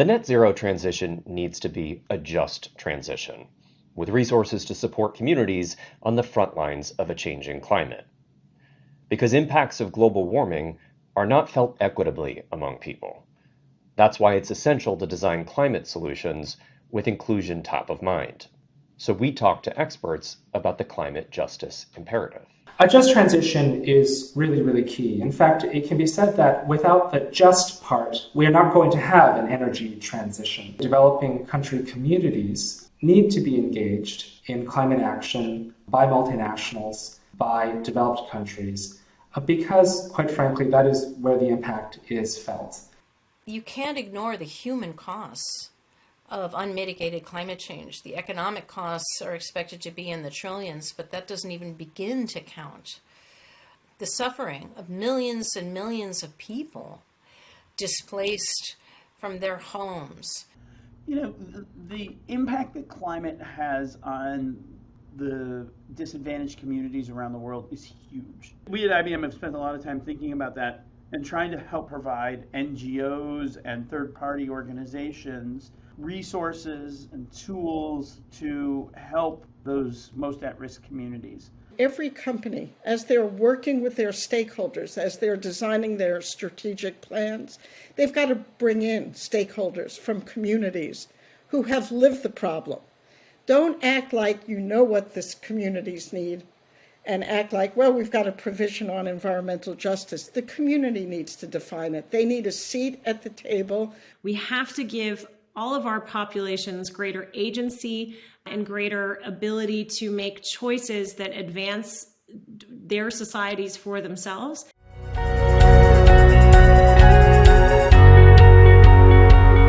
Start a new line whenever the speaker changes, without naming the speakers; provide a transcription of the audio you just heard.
The net zero transition needs to be a just transition, with resources to support communities on the front lines of a changing climate. Because impacts of global warming are not felt equitably among people. That's why it's essential to design climate solutions with inclusion top of mind. So we talk to experts about the climate justice imperative.
A just transition is really, really key. In fact, it can be said that without the just part, we are not going to have an energy transition. Developing country communities need to be engaged in climate action by multinationals, by developed countries, because, quite frankly, that is where the impact is felt.
You can't ignore the human costs of unmitigated climate change. The economic costs are expected to be in the trillions, but that doesn't even begin to count the suffering of millions and millions of people displaced from their homes.
You know, the impact that climate has on the disadvantaged communities around the world is huge. We at IBM have spent a lot of time thinking about that and trying to help provide NGOs and third-party organizations resources and tools to help those most at-risk communities.
Every company, as they're working with their stakeholders, as they're designing their strategic plans, they've got to bring in stakeholders from communities who have lived the problem. Don't act like you know what this communities need and act like, well, we've got a provision on environmental justice. The community needs to define it. They need a seat at the table.
We have to give all of our populations greater agency and greater ability to make choices that advance their societies for themselves.